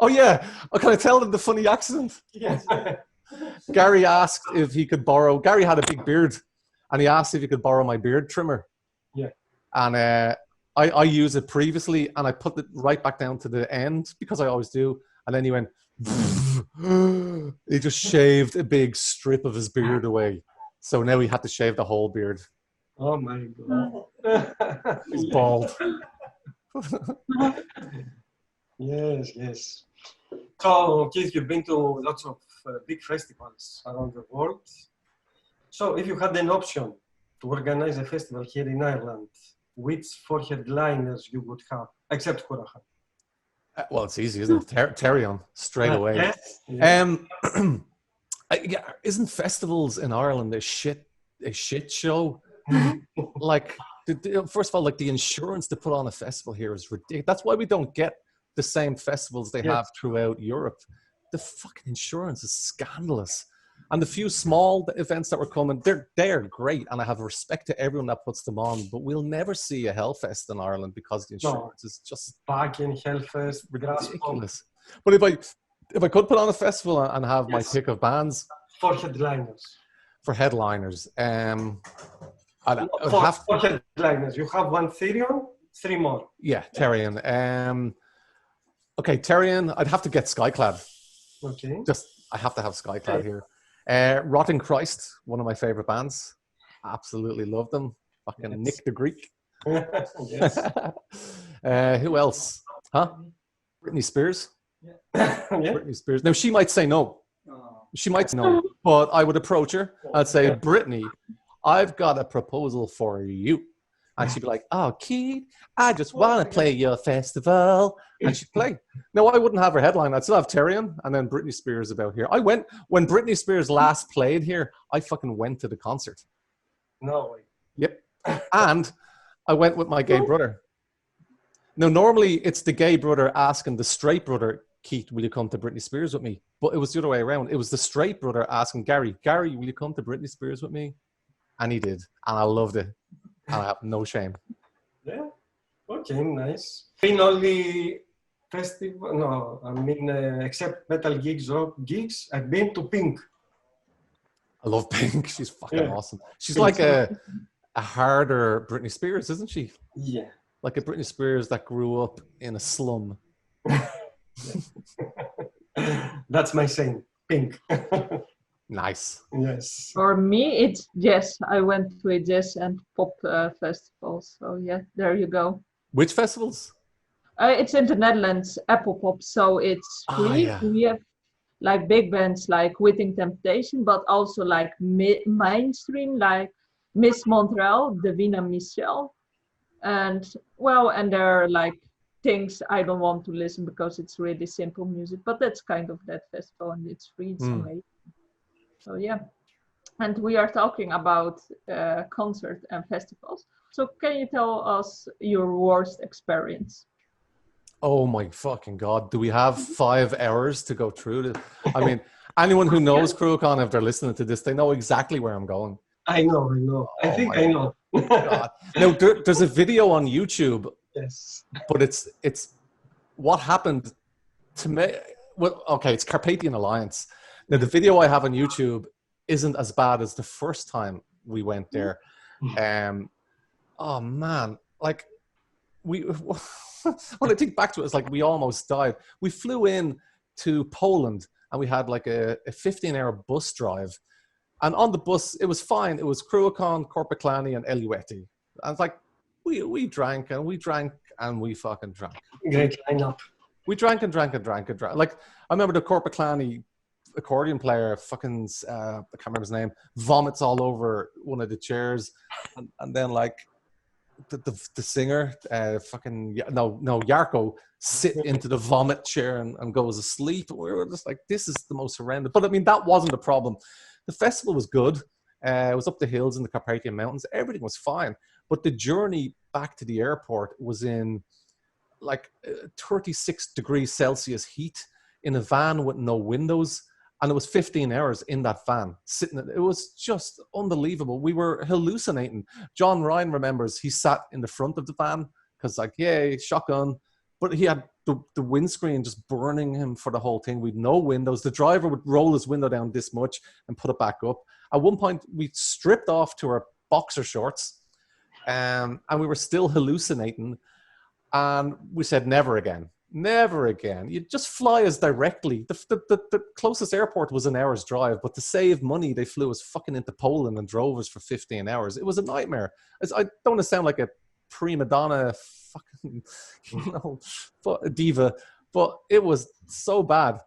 Oh yeah, can I tell them the funny accident? Yes. Gary asked if he could borrow. Gary had a big beard, and he asked if he could borrow my beard trimmer. Yeah. And I used it previously, and I put it right back down to the end because I always do. And then he went. He just shaved a big strip of his beard away, so now he had to shave the whole beard. Oh my God. He's bald. Yes. So, Keith, you've been to lots of big festivals around the world. So, if you had an option to organize a festival here in Ireland, which 4 headliners you would have, except Cruachan? Well, it's easy, isn't it? Terrion, straight away. Yes. Yeah, isn't festivals in Ireland a shit show? Like, first of all, like the insurance to put on a festival here is ridiculous. That's why we don't get the same festivals they have throughout Europe. The fucking insurance is scandalous. And the few small events that were coming, they're great, and I have respect to everyone that puts them on. But we'll never see a Hellfest in Ireland because the insurance is just fucking Hellfest, ridiculous. But if I could put on a festival and have my pick of bands, 4 headliners. For headliners, I'd have 4 headliners. You have one Therion, 3 more. Yeah, Terrion. Okay, Terrion. I'd have to get Skyclad. Okay. I have to have Skyclad here. Rotten Christ, one of my favorite bands. Absolutely love them. Fucking Nick the Greek. Yes. Who else? Huh? Britney Spears. Yeah. Britney Spears. Now she might say no. She might say no, but I would approach her. I'd say, Britney, I've got a proposal for you. And she'd be like, oh, Keith, I just want to play your festival. And she'd play. No, I wouldn't have her headline. I'd still have Terrion and then Britney Spears about here. When Britney Spears last played here, I fucking went to the concert. No way. Yep. And I went with my gay brother. Now, normally it's the gay brother asking the straight brother, Keith, will you come to Britney Spears with me? But it was the other way around. It was the straight brother asking Gary, will you come to Britney Spears with me? And he did. And I loved it. And I have no shame. Yeah. Okay, nice. Been only festival? No, I mean, except metal gigs, I've been to Pink. I love Pink. She's fucking awesome. She's like a harder Britney Spears, isn't she? Yeah. Like a Britney Spears that grew up in a slum. That's my saying, Pink. Nice. Yes. For me, it's jazz. I went to a jazz and pop festival. So yeah, there you go. Which festivals? It's in the Netherlands, Apple Pop. So it's free. Yeah. We have like big bands like Witting Temptation, but also like mainstream, like Miss Montreal, Davina Michel. And there are like things I don't want to listen because it's really simple music, but that's kind of that festival and it's free. It's amazing. So yeah, and we are talking about concerts and festivals. So can you tell us your worst experience? Oh my fucking God. Do we have 5 hours to go through this? I mean, anyone who knows Cruachan, if they're listening to this, they know exactly where I'm going. I know. I think I know. God. Now, there's a video on YouTube. Yes. But it's what happened to me. Well, okay, it's Carpathian Alliance. Now, the video I have on YouTube isn't as bad as the first time we went there. Oh man, like when I think back to it, it's like we almost died. We flew in to Poland and we had like a 15-hour bus drive. And on the bus, it was fine. It was Cruachan, Corpaclani, and Eluetti. And it's like, we drank and we drank and we fucking drank. Great lineup. We drank and drank and drank and drank. Like, I remember the Corpaclani accordion player, fucking, I can't remember his name, vomits all over one of the chairs. And then, like, the singer, Yarko, sit into the vomit chair and goes asleep. We were just like, this is the most horrendous. But I mean, that wasn't the problem. The festival was good. It was up the hills in the Carpathian Mountains. Everything was fine. But the journey back to the airport was in like 36 degrees Celsius heat in a van with no windows. And it was 15 hours in that van sitting. It was just unbelievable. We were hallucinating. John Ryan remembers he sat in the front of the van because like, yay, shotgun. But he had the windscreen just burning him for the whole thing. We'd no windows. The driver would roll his window down this much and put it back up. At one point, we stripped off to our boxer shorts, and we were still hallucinating. And we said, never again. Never again. You just fly us directly. The closest airport was an hour's drive, but to save money, they flew us fucking into Poland and drove us for 15 hours. It was a nightmare. I don't want to sound like a prima donna fucking, diva, but it was so bad.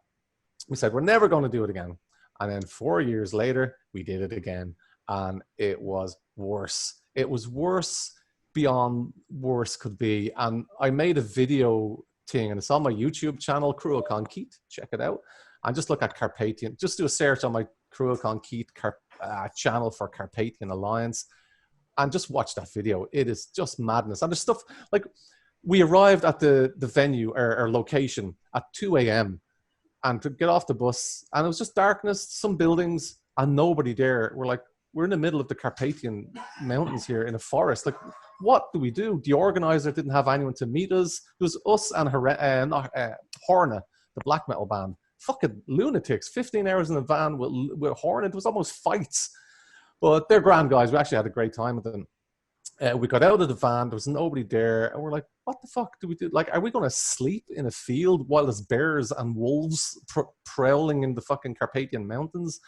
We said, we're never going to do it again. And then 4 years later, we did it again. And it was worse. It was worse beyond worse could be. And I made a video thing, and it's on my YouTube channel, Cruachan Keith. Check it out. And just look at Carpathian. Just do a search on my Cruachan Keith channel for Carpathian Alliance, and just watch that video. It is just madness. And there's stuff like, we arrived at the venue or location at 2 a.m. and to get off the bus, and it was just darkness, some buildings, and nobody there. We're in the middle of the Carpathian Mountains here in a forest. Like, what do we do? The organizer didn't have anyone to meet us. It was us and Horna, the black metal band. Fucking lunatics. 15 hours in a van with Horna. It was almost fights. But they're grand guys. We actually had a great time with them. We got out of the van. There was nobody there. And we're like, what the fuck do we do? Like, are we going to sleep in a field while there's bears and wolves prowling in the fucking Carpathian Mountains?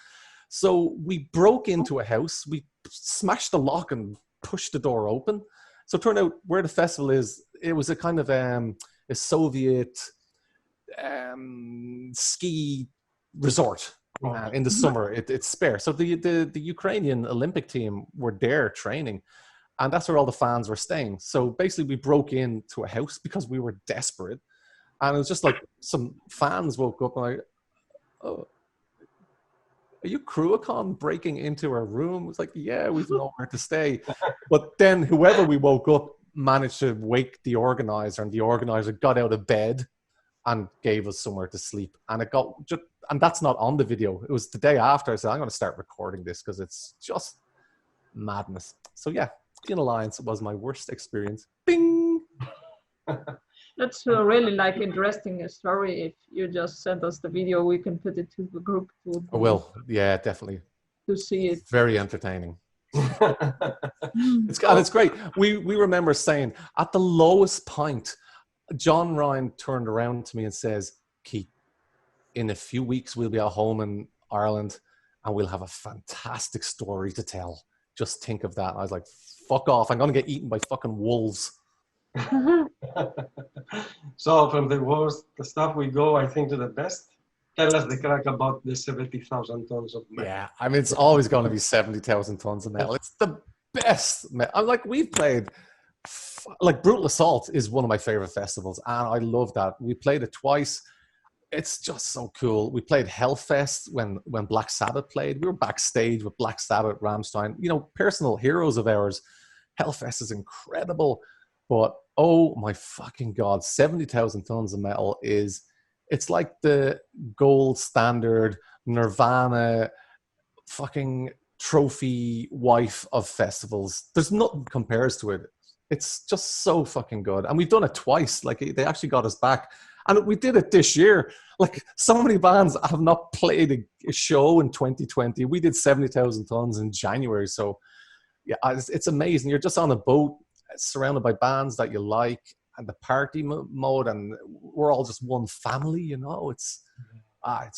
So we broke into a house. We smashed the lock and pushed the door open. So it turned out where the festival is, it was a kind of a Soviet ski resort. In the summer, it's spare. So the Ukrainian Olympic team were there training, and that's where all the fans were staying. So basically, we broke into a house because we were desperate, and it was just like some fans woke up and like, oh, are you Cruachan breaking into our room? It was like, yeah, we've nowhere to stay. But then whoever we woke up managed to wake the organizer, and the organizer got out of bed and gave us somewhere to sleep. And it got just, and that's not on the video. It was the day after. I said, I'm going to start recording this because it's just madness. So yeah, in Alliance was my worst experience. Bing! That's really like interesting story. If you just send us the video, we can put it to the group. I will. Yeah, definitely. To see it. Very entertaining. It's great. We remember saying at the lowest point, John Ryan turned around to me and says, Keith, in a few weeks, we'll be at home in Ireland and we'll have a fantastic story to tell. Just think of that. And I was like, fuck off. I'm going to get eaten by fucking wolves. So from the worst stuff, we go, I think, to the best. Tell us the crack about the 70,000 tons of metal. Yeah, I mean, it's always going to be 70,000 tons of metal. It's the best metal. I'm like, we've played, like Brutal Assault is one of my favorite festivals, and I love that. We played it twice. It's just so cool. We played Hellfest when Black Sabbath played. We were backstage with Black Sabbath, Rammstein, you know, personal heroes of ours. Hellfest is incredible. But, oh my fucking God, 70,000 tons of metal is, it's like the gold standard Nirvana fucking trophy wife of festivals. There's nothing compares to it. It's just so fucking good. And we've done it twice. Like, they actually got us back. And we did it this year. Like, so many bands have not played a show in 2020. We did 70,000 tons in January. So, yeah, it's amazing. You're just on a boat, surrounded by bands that you like, and the party mode, and we're all just one family, you know. It's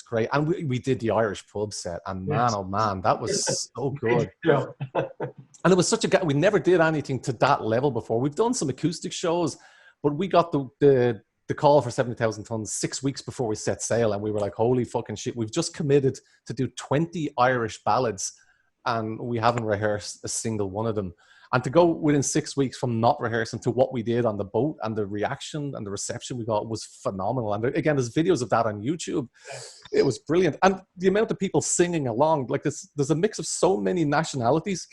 great. And we did the Irish pub set, and man, oh man, that was so good. Yeah. And it was such we never did anything to that level before. We've done some acoustic shows, but we got the call for 70,000 tons 6 weeks before we set sail, and we were like, holy fucking shit, we've just committed to do 20 Irish ballads, and we haven't rehearsed a single one of them. And to go within 6 weeks from not rehearsing to what we did on the boat, and the reaction and the reception we got was phenomenal. And again, there's videos of that on YouTube. It was brilliant. And the amount of people singing along, like there's a mix of so many nationalities,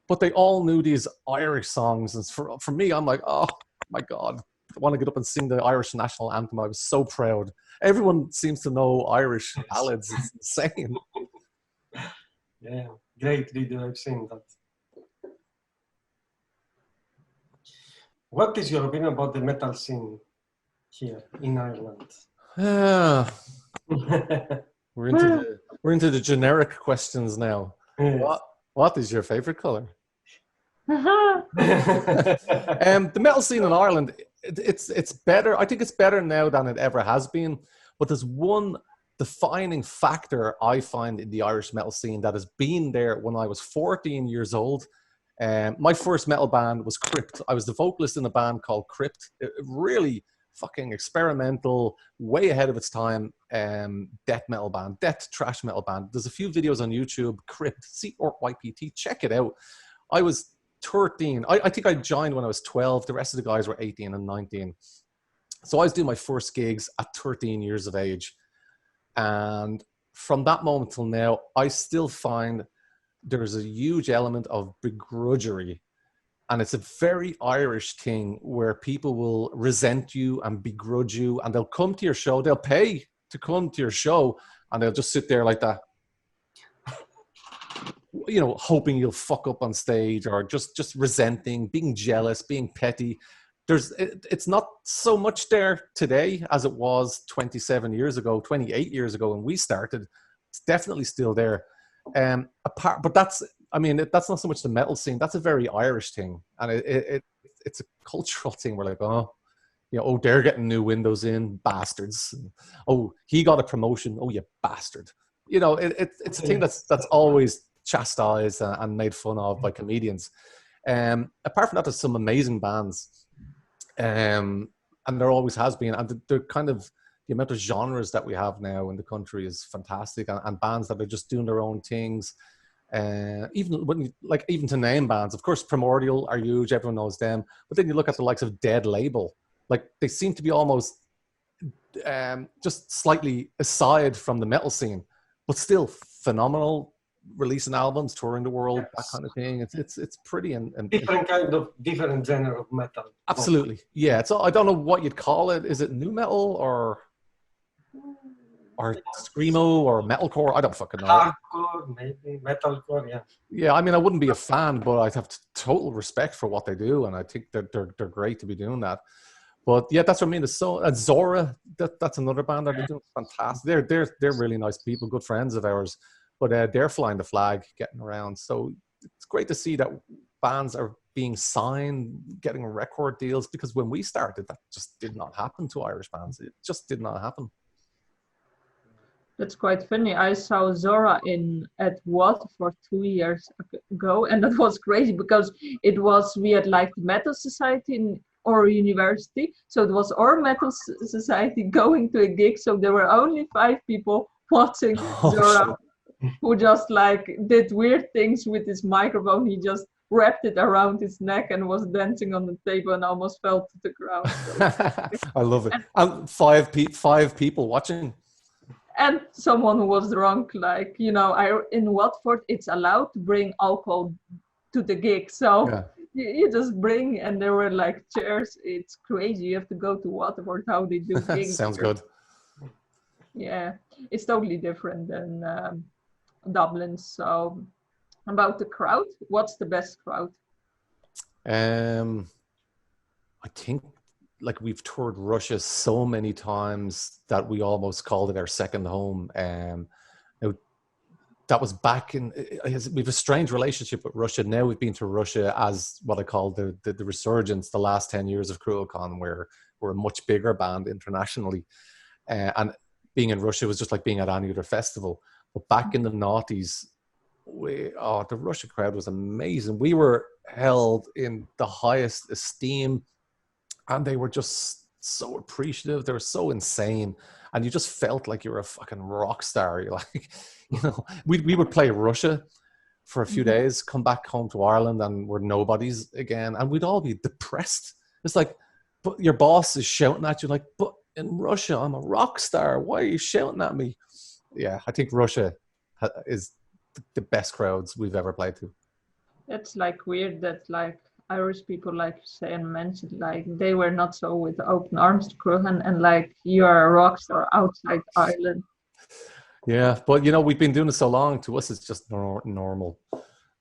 but they all knew these Irish songs. And for me, I'm like, oh my God, I want to get up and sing the Irish national anthem. I was so proud. Everyone seems to know Irish ballads. It's insane. Yeah, great video. I've seen that. What is your opinion about the metal scene here in Ireland? Ah, we're into the generic questions now. Yes. What is your favorite color? The metal scene in Ireland, it's better. I think it's better now than it ever has been. But there's one defining factor I find in the Irish metal scene that has been there when I was 14 years old. My first metal band was Crypt. I was the vocalist in a band called Crypt. Really fucking experimental, way ahead of its time. Death metal band, death trash metal band. There's a few videos on YouTube. Crypt, CRYPT. Check it out. I was 13. I think I joined when I was 12. The rest of the guys were 18 and 19. So I was doing my first gigs at 13 years of age. And from that moment till now, I still find there's a huge element of begrudgery. And it's a very Irish thing where people will resent you and begrudge you, and they'll come to your show. They'll pay to come to your show, and they'll just sit there like that, you know, hoping you'll fuck up on stage, or just resenting, being jealous, being petty. It's not so much there today as it was 27 years ago, 28 years ago when we started. It's definitely still there. But that's not so much the metal scene. That's a very Irish thing, and it's a cultural thing. We're like, oh, you know, oh, they're getting new windows in, bastards. Oh, he got a promotion. Oh, you bastard. You know, it's a thing that's always chastised and made fun of by comedians. Apart from that, there's some amazing bands, and there always has been, and they're kind of, the amount of genres that we have now in the country is fantastic, and bands that are just doing their own things. Even to name bands, of course, Primordial are huge. Everyone knows them. But then you look at the likes of Dead Label, like they seem to be almost just slightly aside from the metal scene, but still phenomenal, releasing albums, touring the world, yes, that kind of thing. It's pretty and different genre of metal. Absolutely, yeah. So I don't know what you'd call it. Is it new metal or screamo or metalcore? I don't fucking know. Hardcore, maybe metalcore, yeah. Yeah, I mean, I wouldn't be a fan, but I have total respect for what they do, and I think that they're great to be doing that. But yeah, that's what I mean. Zora, that's another band that are doing fantastic. They're really nice people, good friends of ours. But they're flying the flag, getting around. So it's great to see that bands are being signed, getting record deals, because when we started, that just did not happen to Irish bands. It just did not happen. That's quite funny. I saw Zora at Waterford 2 years ago, and that was crazy because we had like the Metal Society in our university, so it was our Metal Society going to a gig. So there were only 5 people watching Zora, who just like did weird things with his microphone. He just wrapped it around his neck and was dancing on the table and almost fell to the ground. So. I love it. And 5 people watching. And someone who was drunk, like, you know, in Watford, it's allowed to bring alcohol to the gig. So yeah, you just bring, and there were like chairs. It's crazy. You have to go to Watford, how they do gigs. Sounds good. Yeah, it's totally different than Dublin. So about the crowd, what's the best crowd? I think, like, we've toured Russia so many times that we almost called it our second home. That was back in, we have a strange relationship with Russia. Now we've been to Russia as what I call the resurgence, the last 10 years of Cruachan, where we're a much bigger band internationally. And being in Russia was just like being at any other festival. But back in the noughties, the Russia crowd was amazing. We were held in the highest esteem, and they were just so appreciative. They were so insane. And you just felt like you were a fucking rock star. You're like, you know, we would play Russia for a few days, come back home to Ireland, and we're nobodies again. And we'd all be depressed. It's like, but your boss is shouting at you like, but in Russia, I'm a rock star. Why are you shouting at me? Yeah, I think Russia is the best crowds we've ever played to. It's like weird that like Irish people, like you say and mentioned, like they were not so with open arms to Cruachan, and like you are a rock star outside Ireland. Yeah, but you know, we've been doing it so long. To us, it's just normal.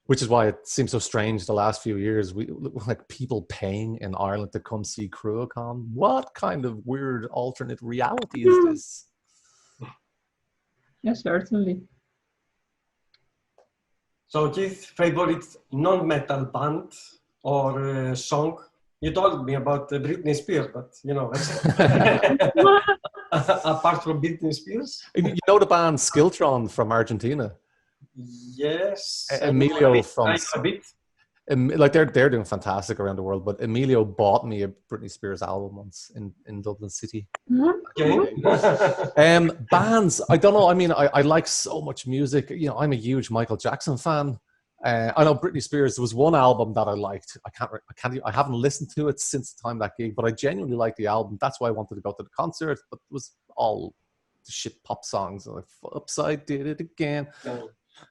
Which is why it seems so strange the last few years. We like people paying in Ireland to come see Cruachan. What kind of weird alternate reality is this? Yes, certainly. So, Keith, favorite non-metal band or song? You told me about Britney Spears, but you know, apart from Britney Spears, You know the band Skiltron from Argentina? yes, Emilio from a bit. like they're doing fantastic around the world. But Emilio bought me a Britney Spears album once in Dublin City. Okay. Bands, I don't know. I mean, I like so much music. You know, I'm a huge Michael Jackson fan. I know Britney Spears. There was one album that I liked. I haven't listened to it since the time of that gig, but I genuinely liked the album. That's why I wanted to go to the concert. But it was all shit pop songs. Like Upside Did It Again.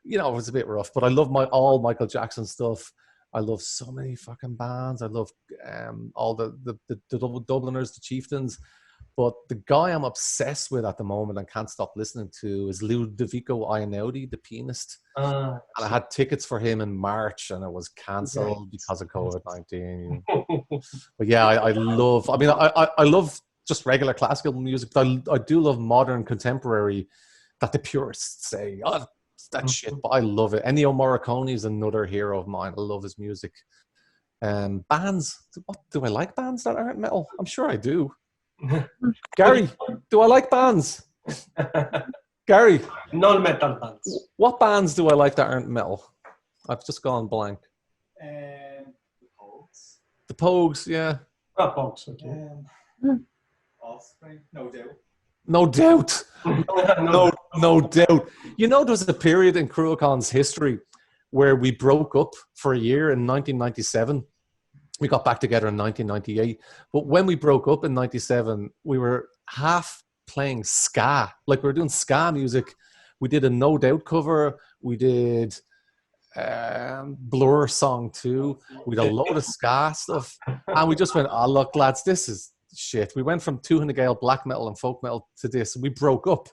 You know, it was a bit rough. But I love all Michael Jackson stuff. I love so many fucking bands. I love all the Dubliners, the Chieftains. But the guy I'm obsessed with at the moment and can't stop listening to is Ludovico Einaudi, the pianist. And I had tickets for him in March and it was cancelled because of COVID-19. But yeah, I love, I mean, I love just regular classical music. But I do love modern contemporary that the purists say, oh, it's that shit, but I love it. Ennio Morricone is another hero of mine. I love his music. Bands, what do I like bands that aren't metal? I'm sure I do. Gary, do I like bands? Gary, Non-metal bands. what bands do I like that aren't metal? I've just gone blank. The Pogues. The Pogues, yeah. Pogues, okay. Offspring, no doubt. No doubt. No doubt. You know, there was a period in Cruachan's history where we broke up for a year in 1997. We got back together in 1998. But when we broke up in 97, we were half playing ska. Like we were doing ska music. We did a No Doubt cover. We did Blur song too. We did a load of ska stuff. And we just went, oh, look, lads, this is shit. We went from Tuathain Gael black metal and folk metal to this. And we broke up.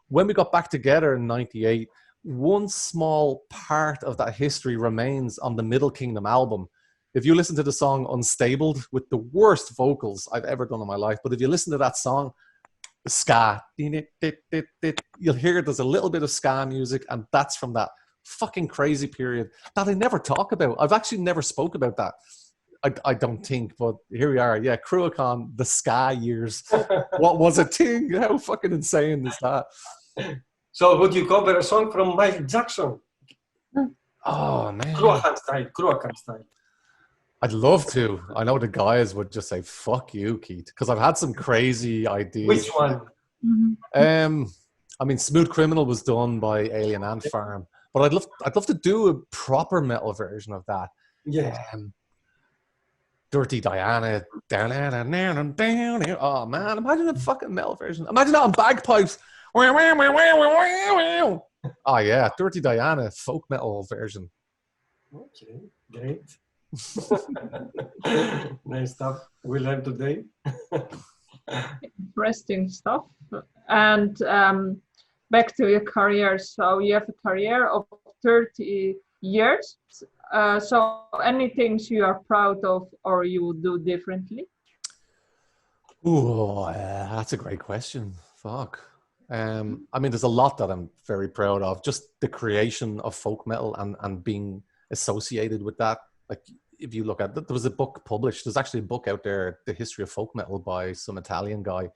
When we got back together in 98, one small part of that history remains on the Middle Kingdom album. If you listen to the song Unstabled with the worst vocals I've ever done in my life, but if you listen to that song, the ska, you'll hear there's a little bit of ska music, and that's from that fucking crazy period that I never talk about. I've actually never spoke about that. I don't think, but here we are. Yeah, Cruachan, the ska years. What was a thing? How fucking insane is that? So would you cover a song from Michael Jackson? Oh, man. Cruachan style. I'd love to. I know the guys would just say, fuck you, Keith, because I've had some crazy ideas. Which one? I mean, Smooth Criminal was done by Alien Ant Farm, but I'd love to do a proper metal version of that. Yeah. Dirty Diana. Oh, man, imagine a fucking metal version. Imagine that on bagpipes. Oh, yeah, Dirty Diana, folk metal version. Okay, great. Nice stuff we learned today. Interesting stuff. And back to your career. So you have a career of 30 years. So any things you are proud of or you would do differently? Ooh, that's a great question. Fuck. I mean, there's a lot that I'm very proud of. Just the creation of folk metal and being associated with that. Like, if you look at it, there was a book published. There's actually a book out there, The History of Folk Metal, by some Italian guy.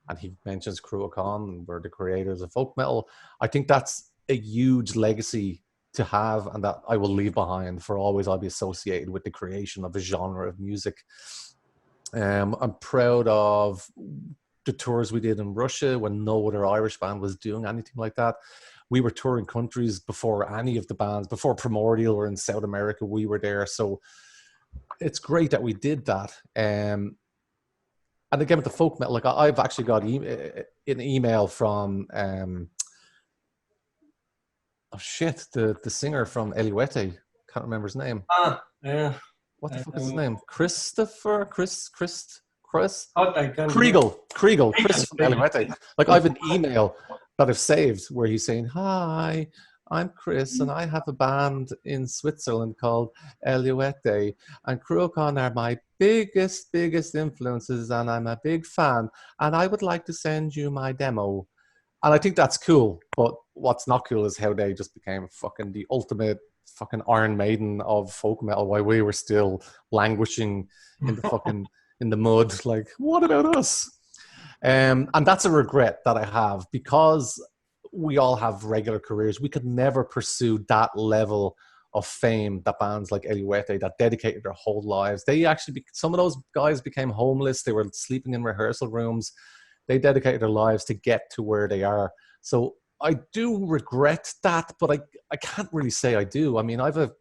And he mentions Cruachan, and we're the creators of folk metal. I think that's a huge legacy to have, and that I will leave behind for always. I'll be associated with the creation of a genre of music. I'm proud of the tours we did in Russia when no other Irish band was doing anything like that. We were touring countries before any of the bands, before Primordial were in South America, we were there. So it's great that we did that. And again, with the folk metal, like I've actually got an email from, the singer from Eliwete. Can't remember his name. Yeah. What the fuck is his name? Christopher? Chris? Kriegel. Chris from Eliwete. Like, I have an email that I've saved where he's saying, hi, I'm Chris, and I have a band in Switzerland called Eluette, and Cruachan are my biggest influences, and I'm a big fan, and I would like to send you my demo. And I think that's cool, but what's not cool is how they just became fucking the ultimate fucking Iron Maiden of folk metal while we were still languishing in the fucking in the mud. Like, what about us? And that's a regret that I have, because we all have regular careers. We could never pursue that level of fame that bands like Eluette that dedicated their whole lives. They actually, some of those guys became homeless. They were sleeping in rehearsal rooms. They dedicated their lives to get to where they are. So I do regret that, but I can't really say I do. I mean, I have a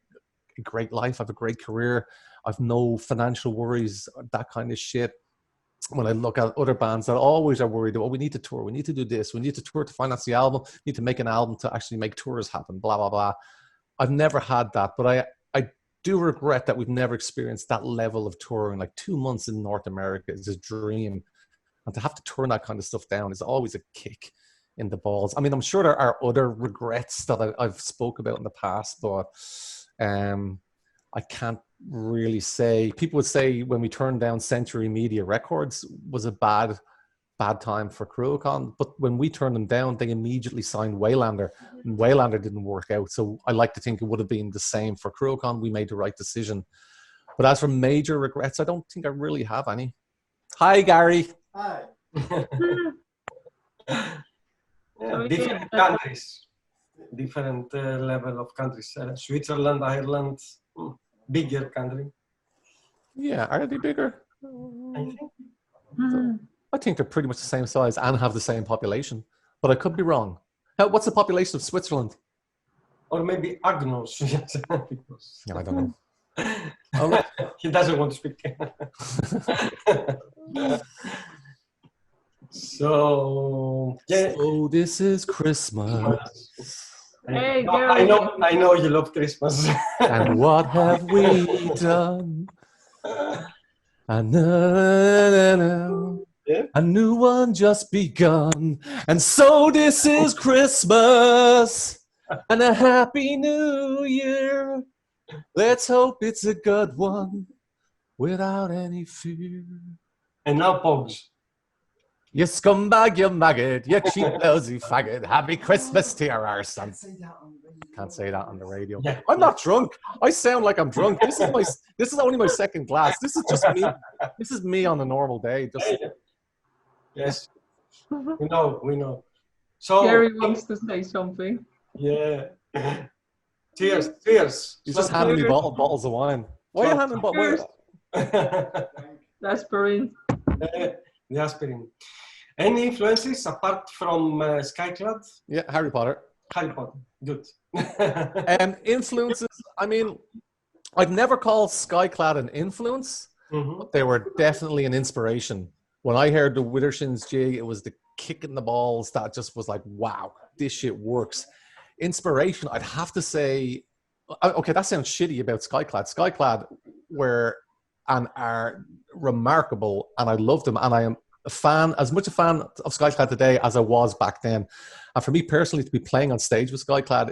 great life. I have a great career. I've no financial worries, that kind of shit. When I look at other bands that always are worried, oh, we need to tour, we need to do this, we need to tour to finance the album, we need to make an album to actually make tours happen, blah, blah, blah. I've never had that, but I do regret that we've never experienced that level of touring. Like 2 months in North America is a dream. And to have to turn that kind of stuff down is always a kick in the balls. I mean, I'm sure there are other regrets that I've spoke about in the past, but I can't really say. People would say when we turned down Century Media Records was a bad time for Cruachan, but when we turned them down, they immediately signed Waylander, and Waylander didn't work out. So I like to think it would have been the same for Cruachan. We made the right decision. But as for major regrets, I don't think I really have any. Hi, Gary. Hi. Different countries, different level of countries. Switzerland, Ireland, bigger country. Yeah, are they bigger? I think. I think they're pretty much the same size and have the same population, but I could be wrong. What's the population of Switzerland? Or maybe Agnos. Yeah, I don't know. He doesn't want to speak. So yeah. So this is Christmas. Hey, I know you love Christmas. And what have we done? I know. Yeah. A new one just begun. And so this is Christmas and a happy new year. Let's hope it's a good one without any fear. And now Pogs. You scumbag, you maggot, you cheap lousy faggot. Happy Christmas to your arse, son. Can't say that on the radio. Yeah. I'm not drunk. I sound like I'm drunk. This is only my second glass. This is just me. This is me on a normal day. Just Yes. We know. So Gary wants to say something. yeah. Cheers. Cheers. he's just handing me bottles of wine. Why are you handing bottles? Aspirin. The aspirin. Any influences apart from Skyclad? Yeah, Harry Potter. Harry Potter. Good. Influences. I mean, I'd never call Skyclad an influence, but they were definitely an inspiration. When I heard the Withershins jig, it was the kick in the balls that just was like, wow, this shit works. Inspiration, I'd have to say, okay, that sounds shitty about Skyclad. Skyclad were and are remarkable, and I love them, and I am a fan, as much a fan of Skyclad today as I was back then. And for me personally, to be playing on stage with Skyclad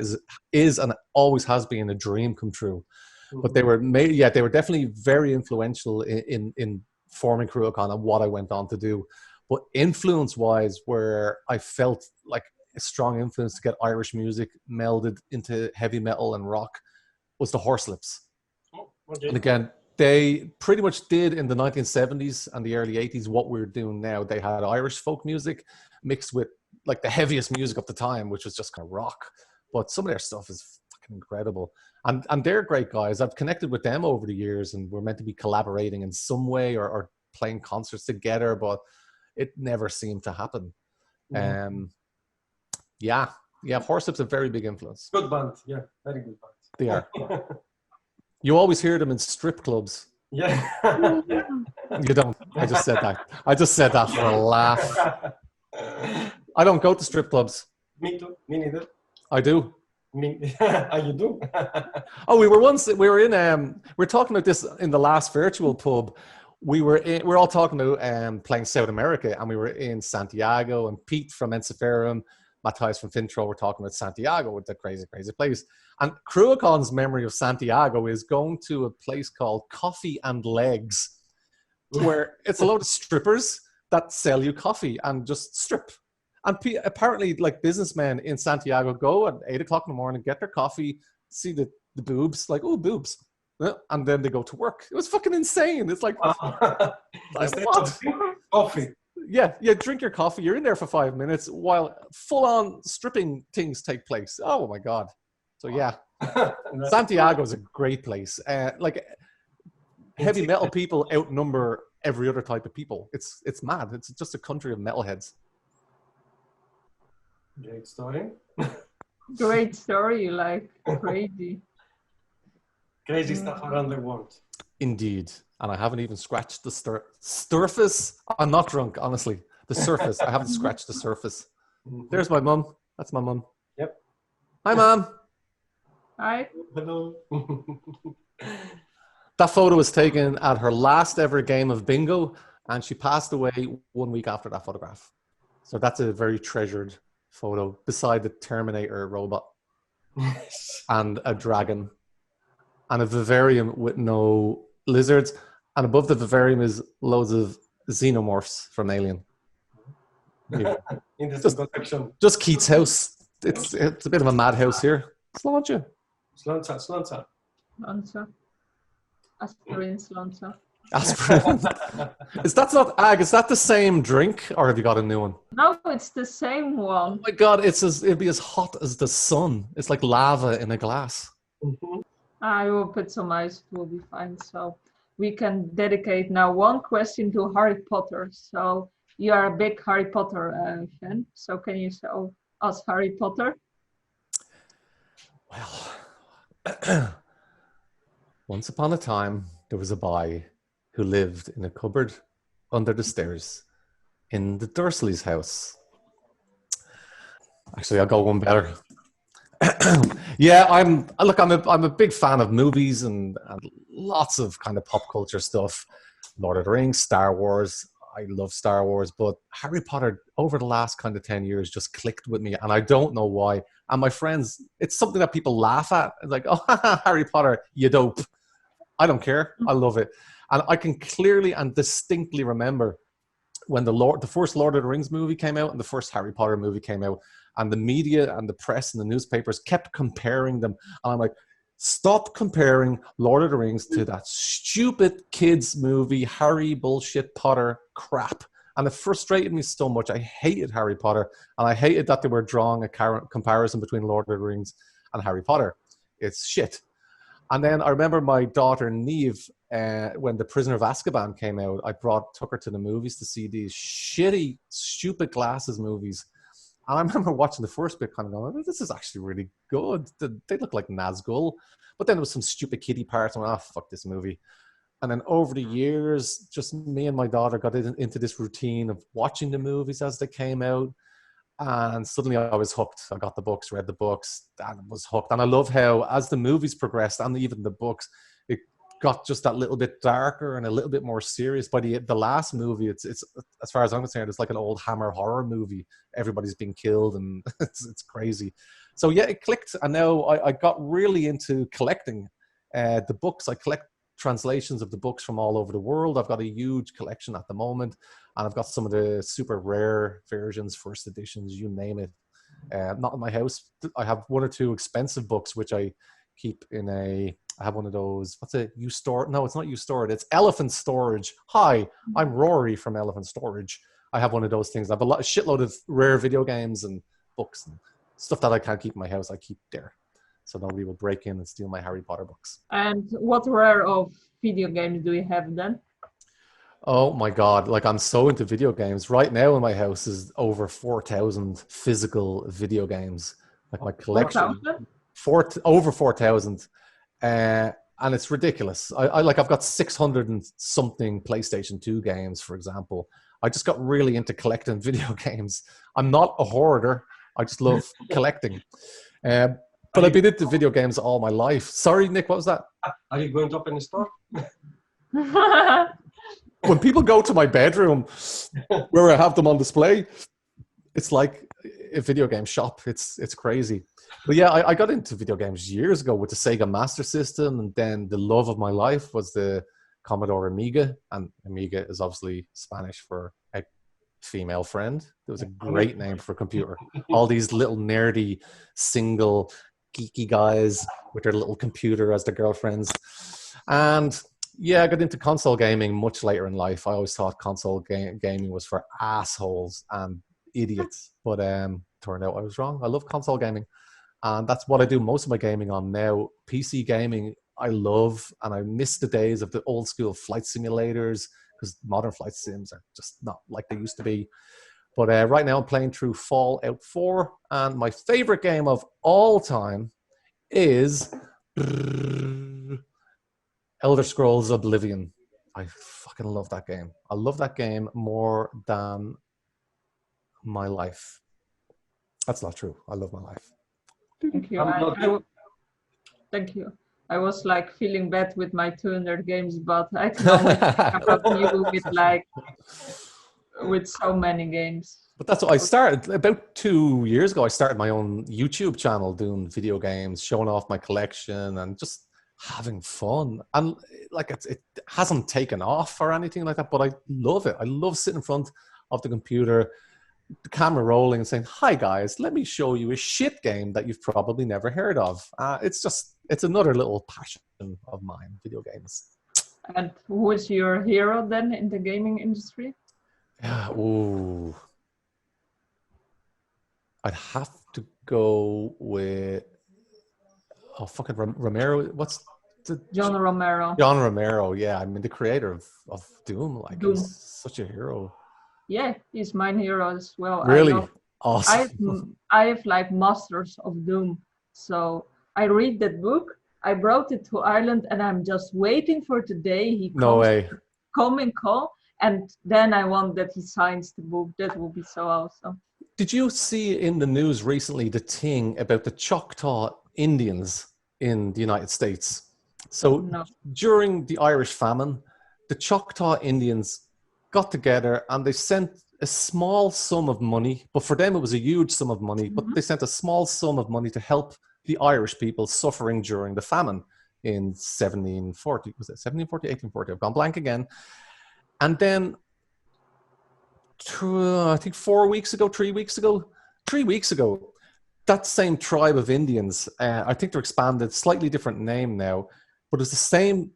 is and always has been a dream come true. But they were they were definitely very influential in forming Cruachan and what I went on to do. But influence-wise, where I felt like a strong influence to get Irish music melded into heavy metal and rock was the Horselips. Okay. And again, they pretty much did in the 1970s and the early 80s what we're doing now. They had Irish folk music mixed with like the heaviest music of the time, which was just kind of rock. But some of their stuff is fucking incredible. And they're great guys. I've connected with them over the years, and we're meant to be collaborating in some way or playing concerts together, but it never seemed to happen. Horselips a very big influence. Good band. Yeah, very good band. They are. You always hear them in strip clubs. Yeah. You don't. I just said that. I just said that for a laugh. I don't go to strip clubs. Me too. Me neither. I do. You do? Oh, we were talking about this in the last virtual pub. We were all talking about playing South America, and we were in Santiago, and Pete from Ensiferum Matthias from Fintro were talking about Santiago with the crazy, crazy place. And Cruachan's memory of Santiago is going to a place called Coffee and Legs, where it's a load of strippers that sell you coffee and just strip. And apparently, like, businessmen in Santiago go at 8 o'clock in the morning, get their coffee, see the boobs, like, oh, boobs. And then they go to work. It was fucking insane. It's like, what? Coffee. Yeah, drink your coffee. You're in there for 5 minutes while full-on stripping things take place. Oh my God. So yeah, Santiago is a great place. Like, heavy metal people outnumber every other type of people. It's mad. It's just a country of metalheads. Great story. Great story, like crazy. Crazy stuff around the world. Indeed. And I haven't even scratched the surface. I'm not drunk, honestly. The surface. I haven't scratched the surface. There's my mum. That's my mum. Yep. Hi, Mom. Hi. Hello. That photo was taken at her last ever game of bingo, and she passed away 1 week after that photograph. So that's a very treasured photo beside the Terminator robot and a dragon and a vivarium with no lizards. And above the vivarium is loads of xenomorphs from Alien. Just Keith's house. It's a bit of a madhouse here. Sláinte. Sláinte. Aspirin sláinte. Aspirin. Is that the same drink, or have you got a new one? No, it's the same one. Oh my God, it'd be as hot as the sun. It's like lava in a glass. I will put some ice, it will be fine. So we can dedicate now one question to Harry Potter. So you are a big Harry Potter fan. So can you show us Harry Potter? Well, once upon a time, there was a boy who lived in a cupboard under the stairs in the Dursleys' house. Actually, I'll go one better. Yeah, I'm a big fan of movies and lots of kind of pop culture stuff. Lord of the Rings, Star Wars. I love Star Wars, but Harry Potter over the last kind of 10 years just clicked with me, and I don't know why. And my friends, it's something that people laugh at. It's like, oh, Harry Potter, you dope. I don't care. I love it. And I can clearly and distinctly remember when the first Lord of the Rings movie came out and the first Harry Potter movie came out, and the media and the press and the newspapers kept comparing them. And I'm like, stop comparing Lord of the Rings to that stupid kids movie, Harry bullshit Potter crap. And it frustrated me so much. I hated Harry Potter, and I hated that they were drawing a comparison between Lord of the Rings and Harry Potter. It's shit. And then I remember my daughter Neve, when The Prisoner of Azkaban came out, I took her to the movies to see these shitty, stupid glasses movies. And I remember watching the first bit kind of going, this is actually really good. They look like Nazgul. But then there was some stupid kiddie parts. And I went, fuck this movie. And then over the years, just me and my daughter got into this routine of watching the movies as they came out. And suddenly I was hooked. I got the books, read the books, and was hooked. And I love how as the movies progressed and even the books, it got just that little bit darker and a little bit more serious. By the last movie, it's as far as I'm concerned, it's like an old Hammer horror movie. Everybody's being killed and it's crazy. So yeah, it clicked. And now I got really into collecting the books. I collect translations of the books from all over the world. I've got a huge collection at the moment, and I've got some of the super rare versions, first editions, you name it. Not in my house. I have one or two expensive books which I keep in I have one of those. What's it? You store? No, it's not you store it. It's Elephant Storage. Hi, I'm Rory from Elephant Storage. I have one of those things. I have a shitload of rare video games and books and stuff that I can't keep in my house. I keep there, so nobody will break in and steal my Harry Potter books. And what rare of video games do you have then? Oh my God, like I'm so into video games. Right now in my house is over 4,000 physical video games. Like my collection, 4,000? Over 4,000. And it's ridiculous. I've got 600 and something PlayStation 2 games, for example. I just got really into collecting video games. I'm not a hoarder. I just love collecting. But I've been into video games all my life. Sorry, Nick, what was that? Are you going to open a store? When people go to my bedroom where I have them on display, it's like a video game shop. It's crazy. But yeah, I got into video games years ago with the Sega Master System, and then the love of my life was the Commodore Amiga, and Amiga is obviously Spanish for a female friend. It was a great name for a computer. All these little nerdy, single, geeky guys with their little computer as their girlfriends. And yeah, I got into console gaming much later in life. I always thought console gaming was for assholes and idiots, but turned out I was wrong. I love console gaming, and that's what I do most of my gaming on now. PC gaming I love, and I miss the days of the old school flight simulators, because modern flight sims are just not like they used to be. But right now I'm playing through Fallout 4, and my favorite game of all time is Elder Scrolls Oblivion. I fucking love that game. I love that game more than my life. That's not true. I love my life. Thank you. Thank you. I was like feeling bad with my 200 games, but I can only think about you with so many games. But that's what I started about 2 years ago. I started my own YouTube channel doing video games, showing off my collection and just having fun. And like it hasn't taken off or anything like that, but I love it. I love sitting in front of the computer, the camera rolling and saying, "Hi guys, let me show you a shit game that you've probably never heard of." It's another little passion of mine, video games. And who is your hero then in the gaming industry? Ooh. I'd have to go with fucking Romero. What's John Romero. John Romero, yeah. I mean, the creator of Doom, like Doom. He's such a hero. Yeah, he's my hero as well. Really? Awesome. I have like Masters of Doom. So I read that book. I brought it to Ireland, and I'm just waiting for the day he comes. No way. Come and call, and then I want that he signs the book. That will be so awesome. Did you see in the news recently the thing about the Choctaw Indians in the United States? So No. During the Irish famine, the Choctaw Indians got together and they sent a small sum of money, but for them it was a huge sum of money, but they sent a small sum of money to help the Irish people suffering during the famine in 1740. Was it 1740, 1840? I've gone blank again. And then I think 3 weeks ago, that same tribe of Indians, I think they're expanded, slightly different name now, but it's the same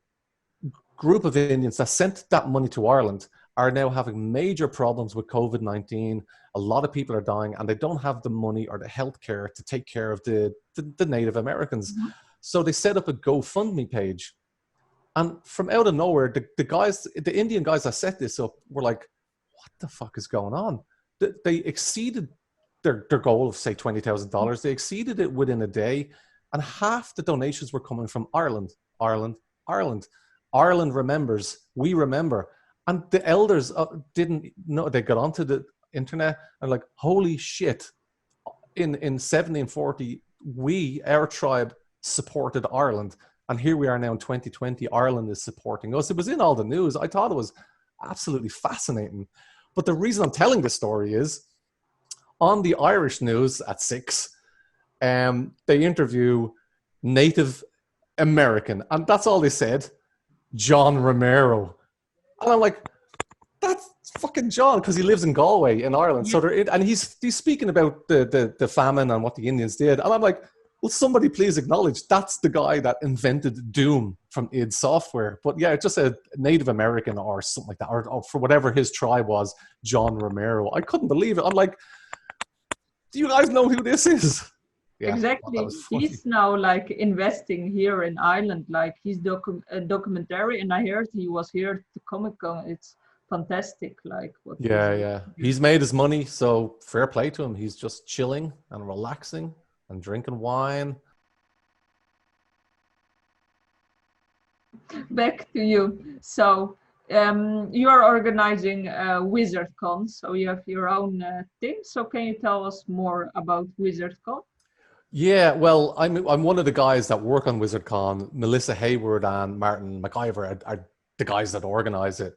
group of Indians that sent that money to Ireland are now having major problems with COVID-19. A lot of people are dying, and they don't have the money or the healthcare to take care of the Native Americans. So they set up a GoFundMe page. And from out of nowhere, the Indian guys that set this up were like, what the fuck is going on? They exceeded their goal of, say, $20,000. They exceeded it within a day. And half the donations were coming from Ireland. Ireland remembers. We remember. And the elders didn't know. They got onto the internet and like, holy shit. In 1740, our tribe supported Ireland. And here we are now in 2020, Ireland is supporting us. It was in all the news. I thought it was absolutely fascinating. But the reason I'm telling this story is on the Irish news at 6, they interview Native American. And that's all they said, John Romero. And I'm like, that's fucking John, because he lives in Galway in Ireland. So and he's speaking about the famine and what the Indians did. And I'm like, will somebody please acknowledge that's the guy that invented Doom from id Software? But yeah, it just said Native American or something like that, or for whatever his tribe was, John Romero. I couldn't believe it. I'm like, do you guys know who this is? Yeah, exactly. He's now like investing here in Ireland, like he's documentary, and I heard he was here to Comic-Con. It's fantastic. Like what? Yeah. He's made his money, so fair play to him. He's just chilling and relaxing and drinking wine. Back to you. So you are organizing WizardCon, so you have your own thing. So can you tell us more about WizardCon? Yeah, well, I'm one of the guys that work on WizardCon. Melissa Hayward and Martin McIver are the guys that organize it.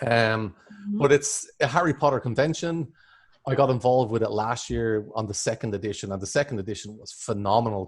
But it's a Harry Potter convention. I got involved with it last year on the second edition, and the second edition was phenomenal